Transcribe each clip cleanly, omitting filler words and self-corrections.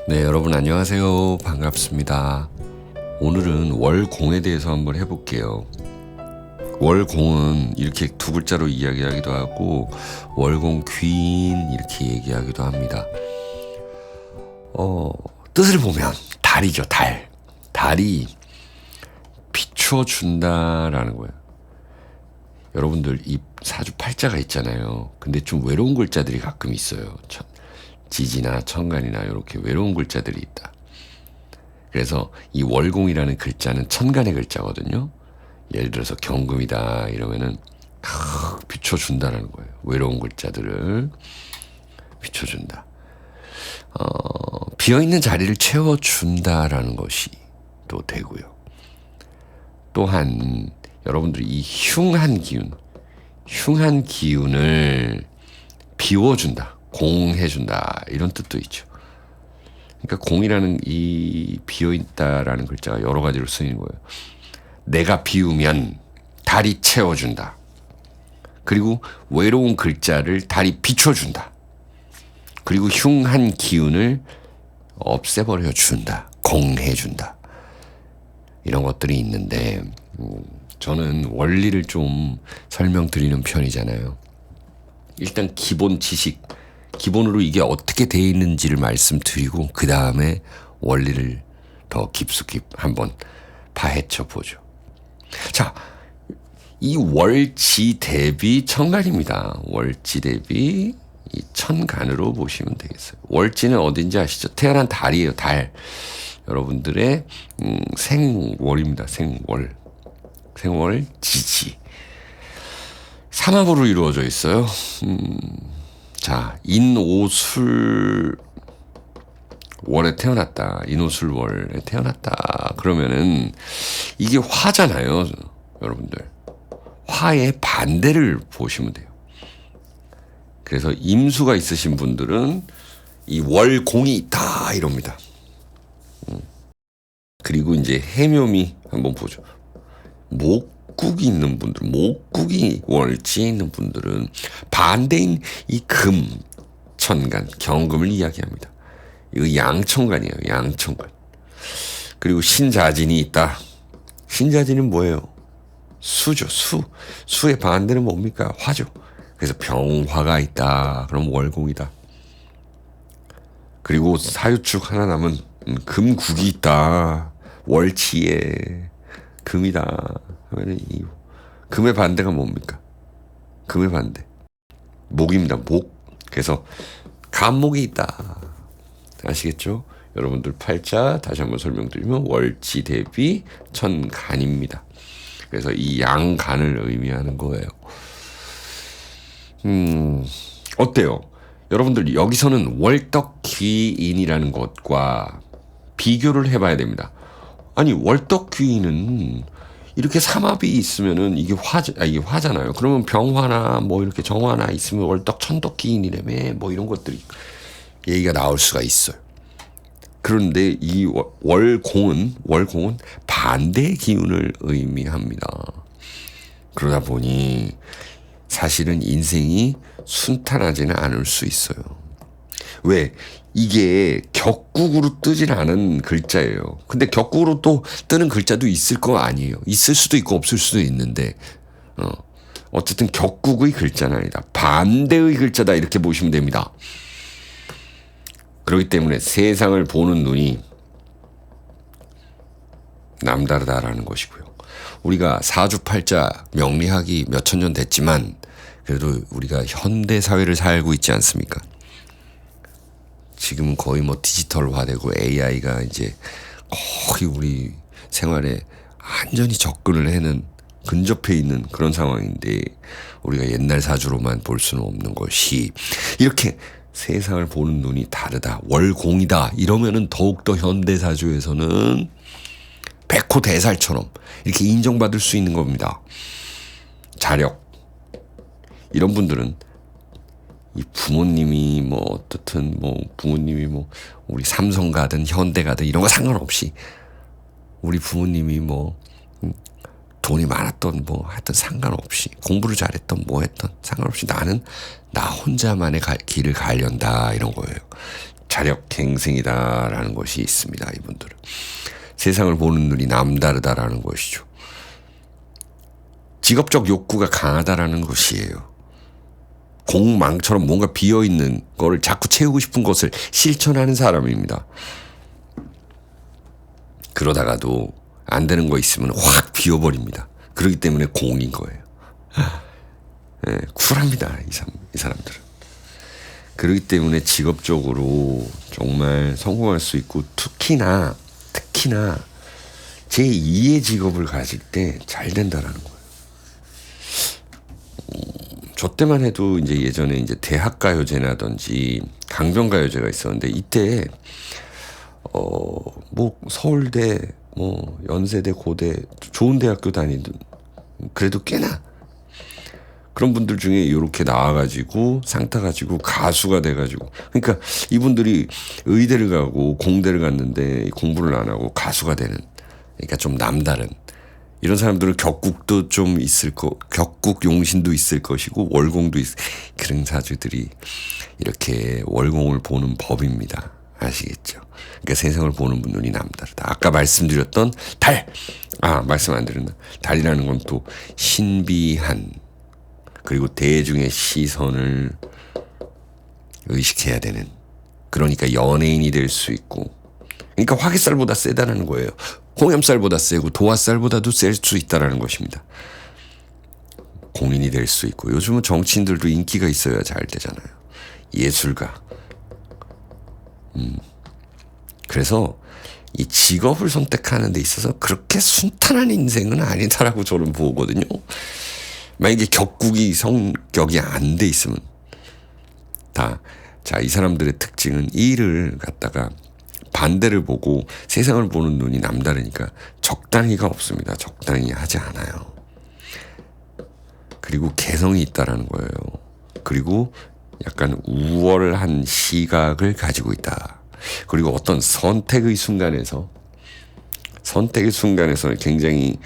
네, 여러분 안녕하세요. 반갑습니다. 오늘은 월공에 대해서 한번 해볼게요. 월공은 이렇게 두 글자로 이야기하기도 하고 월공 귀인 이렇게 얘기하기도 합니다. 뜻을 보면 달이죠, 달. 달이 비춰준다라는 거예요. 여러분들 이 사주팔자가 있잖아요. 근데 좀 외로운 글자들이 가끔 있어요. 지지나 천간이나 이렇게 외로운 글자들이 있다. 그래서 이 월공이라는 글자는 천간의 글자거든요. 예를 들어서 경금이다 이러면은 비춰준다라는 거예요. 외로운 글자들을 비춰준다. 비어있는 자리를 채워준다라는 것이 또 되고요. 또한 여러분들이 이 흉한 기운을 비워준다, 공해준다 이런 뜻도 있죠. 그러니까 공이라는 이 비어있다라는 글자가 여러 가지로 쓰이는 거예요. 내가 비우면 달이 채워준다. 그리고 외로운 글자를 달이 비춰준다. 그리고 흉한 기운을 없애버려 준다. 공해준다. 이런 것들이 있는데 저는 원리를 좀 설명드리는 편이잖아요. 일단 기본 지식, 기본으로 이게 어떻게 돼 있는지를 말씀드리고 그 다음에 원리를 더 깊숙이 한번 파헤쳐 보죠. 자, 이 월지 대비 천간입니다. 월지 대비 이 천간으로 보시면 되겠어요. 월지는 어딘지 아시죠? 태어난 달이에요, 달. 여러분들의 생월입니다. 생월 지지. 삼합으로 이루어져 있어요. 자, 인오술 월에 태어났다. 인오술월에 태어났다. 그러면은 이게 화잖아요. 여러분들. 화의 반대를 보시면 돼요. 그래서 임수가 있으신 분들은 이 월공이 있다 이럽니다. 그리고 이제 해묘미 한번 보죠. 목국이 있는 분들, 목국이 월지에 있는 분들은 반대인 이 금, 천간, 경금을 이야기합니다. 이거 양천간이에요. 양천간. 그리고 신자진이 있다. 신자진은 뭐예요? 수죠. 수의 반대는 뭡니까? 화죠. 그래서 병화가 있다. 그럼 월공이다. 그리고 사유축 하나 남은 금국이 있다. 월치에 금이다. 하면 이 금의 반대가 뭡니까? 금의 반대. 목입니다. 목. 그래서 간목이 있다. 아시겠죠? 여러분들 팔자 다시 한번 설명드리면 월지 대비 천간입니다. 그래서 이 양간을 의미하는 거예요. 어때요? 여러분들 여기서는 월덕귀인이라는 것과 비교를 해봐야 됩니다. 아니 월덕귀인은 이렇게 삼합이 있으면은 이게 화잖아요. 그러면 병화나 뭐 이렇게 정화나 있으면 월덕천덕귀인이라며 뭐 이런 것들이 얘기가 나올 수가 있어요. 그런데 이 월공은 반대의 기운을 의미합니다. 그러다 보니 사실은 인생이 순탄하지는 않을 수 있어요. 왜? 이게 격국으로 뜨진 않은 글자예요. 근데 격국으로 또 뜨는 글자도 있을 거 아니에요. 있을 수도 있고 없을 수도 있는데 어쨌든 격국의 글자는 아니다. 반대의 글자다 이렇게 보시면 됩니다. 그렇기 때문에 세상을 보는 눈이 남다르다라는 것이고요. 우리가 사주팔자 명리학이 몇천 년 됐지만 그래도 우리가 현대 사회를 살고 있지 않습니까? 지금은 거의 뭐 디지털화되고 AI가 이제 거의 우리 생활에 완전히 접근을 해는 근접해 있는 그런 상황인데 우리가 옛날 사주로만 볼 수는 없는 것이 이렇게 세상을 보는 눈이 다르다. 월공이다. 이러면은 더욱더 현대사주에서는 백호대살처럼 이렇게 인정받을 수 있는 겁니다. 자력. 이런 분들은 이 부모님이 뭐 어떻든 뭐 부모님이 뭐 우리 삼성 가든 현대 가든 이런 거 상관없이 우리 부모님이 뭐 돈이 많았던 뭐 하여튼 상관없이 공부를 잘했던 뭐 했던 상관없이 나는 나 혼자만의 길을 가련다 이런 거예요. 자력갱생이다라는 것이 있습니다. 이분들은 세상을 보는 눈이 남다르다라는 것이죠. 직업적 욕구가 강하다라는 것이에요. 공망처럼 뭔가 비어있는 거를 자꾸 채우고 싶은 것을 실천하는 사람입니다. 그러다가도 안 되는 거 있으면 확 비워버립니다. 그렇기 때문에 공인 거예요. 네, 쿨합니다. 이 사람들은. 그렇기 때문에 직업적으로 정말 성공할 수 있고 특히나 제2의 직업을 가질 때 잘 된다라는 거예요. 저 때만 해도 이제 예전에 이제 대학가요제라든지 강변가요제가 있었는데 이때 뭐 서울대 뭐 연세대 고대 좋은 대학교 다니던 그래도 꽤나 그런 분들 중에 이렇게 나와가지고 상 타가지고 가수가 돼가지고 그러니까 이분들이 의대를 가고 공대를 갔는데 공부를 안 하고 가수가 되는 그러니까 좀 남다른 이런 사람들은 격국도 좀 있을 격국 용신도 있을 것이고 월공도 그런 사주들이 이렇게 월공을 보는 법입니다. 아시겠죠? 그러니까 세상을 보는 분 눈이 남다르다. 아까 말씀드렸던 달. 말씀 안 드렸나? 달이라는 건 또 신비한 그리고 대중의 시선을 의식해야 되는 그러니까 연예인이 될 수 있고 그러니까 화개쌀보다 세다는 거예요. 홍염쌀보다 세고 도화쌀보다도 셀 수 있다는 것입니다. 공인이 될 수 있고 요즘은 정치인들도 인기가 있어야 잘 되잖아요. 예술가. 그래서 이 직업을 선택하는 데 있어서 그렇게 순탄한 인생은 아니다라고 저는 보거든요. 만약에 격국이 성격이 안 돼 있으면 이 사람들의 특징은 일을 갖다가 반대를 보고 세상을 보는 눈이 남다르니까 적당히가 없습니다. 적당히 하지 않아요. 그리고 개성이 있다라는 거예요. 그리고 약간 우월한 시각을 가지고 있다. 그리고 어떤 선택의 순간에서는 굉장히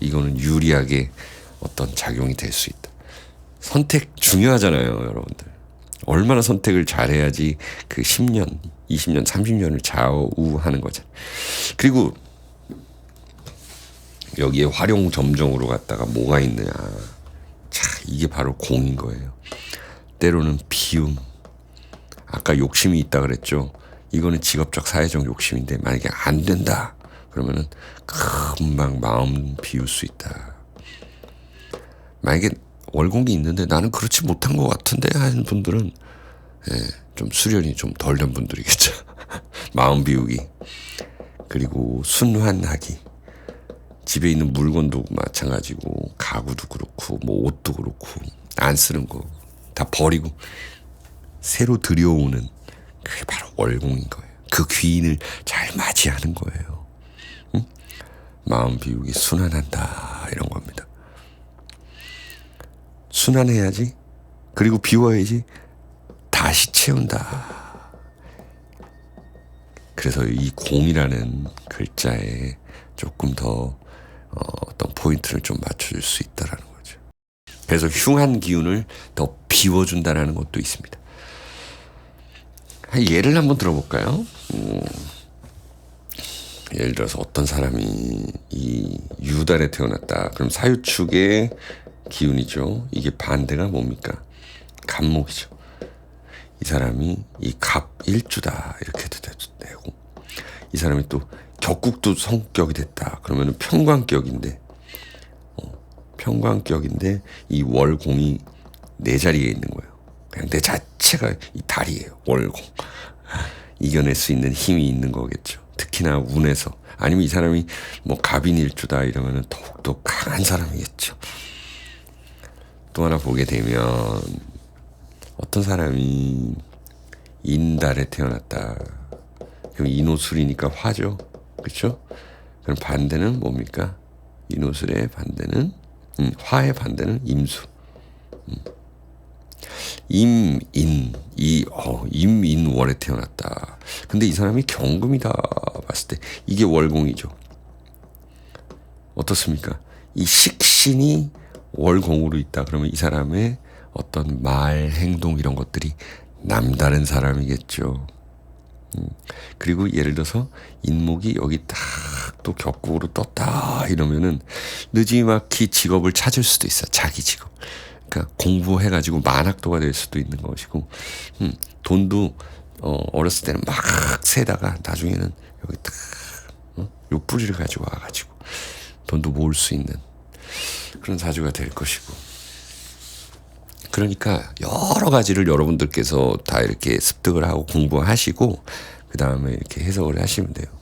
이거는 유리하게 어떤 작용이 될 수 있다. 선택 중요하잖아요, 여러분들. 얼마나 선택을 잘해야지 그 10년, 20년, 30년을 좌우하는 거잖아요. 그리고 여기에 활용 점정으로 갔다가 뭐가 있느냐. 이게 바로 공인 거예요. 때로는 비움. 아까 욕심이 있다 그랬죠. 이거는 직업적 사회적 욕심인데 만약에 안 된다. 그러면은 금방 마음 비울 수 있다. 만약에 월공이 있는데 나는 그렇지 못한 것 같은데 하는 분들은 좀 수련이 좀 덜 된 분들이겠죠. 마음 비우기. 그리고 순환하기. 집에 있는 물건도 마찬가지고 가구도 그렇고 뭐 옷도 그렇고 안 쓰는 거 다 버리고 새로 들여오는 그게 바로 월공인 거예요. 그 귀인을 잘 맞이하는 거예요. 응? 마음 비우기 순환한다 이런 겁니다. 순환해야지. 그리고 비워야지. 다시 채운다. 그래서 이 공이라는 글자에 조금 더 어떤 포인트를 좀 맞춰줄 수 있다라는 거죠. 그래서 흉한 기운을 더 비워준다라는 것도 있습니다. 예를 한번 들어볼까요? 예를 들어서 어떤 사람이 이 유달에 태어났다. 그럼 사유축의 기운이죠. 이게 반대가 뭡니까? 갑목이죠. 이 사람이 이 갑일주다 이렇게도 되고 이 사람이 또 격국도 성격이 됐다. 그러면은 평관격인데 이 월공이 내 자리에 있는 거예요. 그냥 내 자체가 이 달이에요. 월공. 이겨낼 수 있는 힘이 있는 거겠죠. 특히나 운에서. 아니면 이 사람이 뭐 갑인일주다 이러면은 더욱더 강한 사람이겠죠. 또 하나 보게 되면 어떤 사람이 인달에 태어났다. 그럼 인호술이니까 화죠. 그렇죠? 그럼 반대는 뭡니까? 인호술의 반대는 화의 반대는 임수. 임인월에 태어났다. 근데 이 사람이 경금이다 봤을 때 이게 월공이죠. 어떻습니까? 이 식신이 월공으로 있다. 그러면 이 사람의 어떤 말, 행동 이런 것들이 남다른 사람이겠죠. 그리고 예를 들어서 인목이 여기 딱 또 격국으로 떴다 이러면은 느지막이 직업을 찾을 수도 있어. 자기 직업. 그러니까 공부해가지고 만학도가 될 수도 있는 것이고, 돈도 어렸을 때는 막 세다가 나중에는 여기 딱 요 뿌리를 가지고 와가지고 돈도 모을 수 있는 그런 사주가 될 것이고. 그러니까 여러 가지를 여러분들께서 다 이렇게 습득을 하고 공부하시고 그 다음에 이렇게 해석을 하시면 돼요.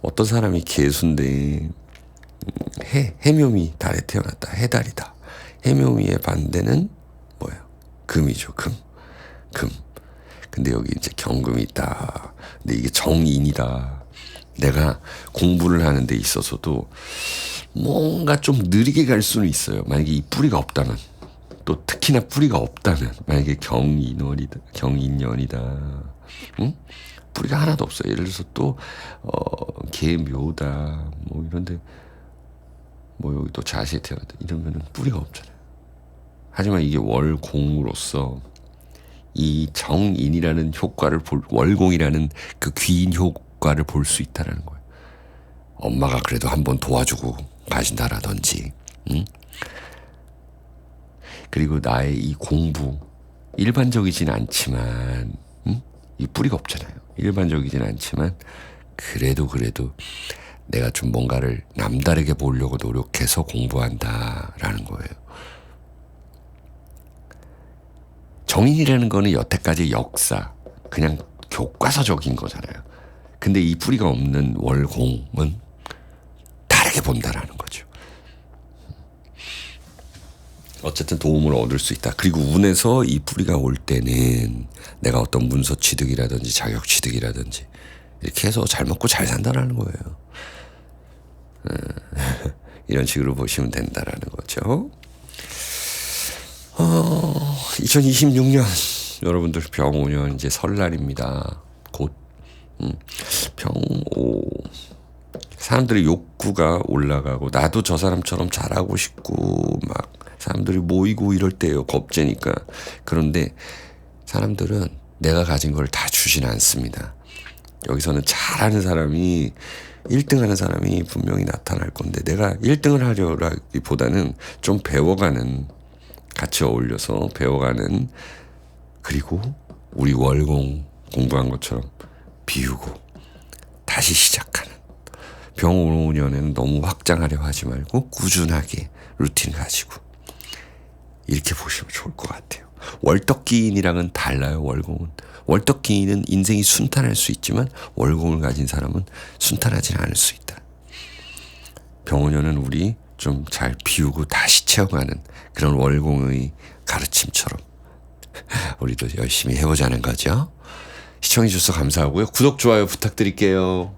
어떤 사람이 개수인데 해묘미 달에 태어났다. 해달이다. 해묘미의 반대는 뭐예요? 금이죠. 금. 근데 여기 이제 경금이 있다. 근데 이게 정인이다. 내가 공부를 하는 데 있어서도 뭔가 좀 느리게 갈 수는 있어요. 만약에 이 뿌리가 없다면. 또 특히나 뿌리가 없다면. 만약에 경인년이다. 응? 뿌리가 하나도 없어요. 예를 들어서 또 개묘다. 뭐 이런데 뭐 여기 또 자시에 태어났다. 이러면은 뿌리가 없잖아요. 하지만 이게 월공으로서 이 정인이라는 효과를 월공이라는 그 귀인 효과를 볼 수 있다는 거예요. 엄마가 그래도 한번 도와주고 가신다라든지, 응? 그리고 나의 이 공부 일반적이진 않지만, 응? 이 뿌리가 없잖아요. 일반적이진 않지만 그래도 내가 좀 뭔가를 남다르게 보려고 노력해서 공부한다라는 거예요. 정인이라는 거는 여태까지 역사, 그냥 교과서적인 거잖아요. 근데 이 뿌리가 없는 월공은 다르게 본다라는 거죠. 어쨌든 도움을 얻을 수 있다. 그리고 운에서 이 뿌리가 올 때는 내가 어떤 문서 취득이라든지 자격 취득이라든지 이렇게 해서 잘 먹고 잘 산다라는 거예요. 이런 식으로 보시면 된다라는 거죠. 2026년 여러분들 병오년 이제 설날입니다. 곧 병오 사람들의 욕구가 올라가고 나도 저 사람처럼 잘하고 싶고 막 사람들이 모이고 이럴 때예요. 겁재니까. 그런데 사람들은 내가 가진 걸 다 주진 않습니다. 여기서는 잘하는 사람이 1등 하는 사람이 분명히 나타날 건데 내가 1등을 하려라기보다는 좀 배워가는, 같이 어울려서 배워가는, 그리고 우리 월공 공부한 것처럼 비우고 다시 시작하는, 병오년에는 너무 확장하려 하지 말고 꾸준하게 루틴 가지고 이렇게 보시면 좋을 것 같아요. 월덕기인이랑은 달라요. 월공은. 월덕기인은 인생이 순탄할 수 있지만 월공을 가진 사람은 순탄하지는 않을 수 있다. 병오년은 우리 좀 잘 비우고 다시 채워가는 그런 월공의 가르침처럼 우리도 열심히 해보자는 거죠. 시청해 주셔서 감사하고요. 구독, 좋아요 부탁드릴게요.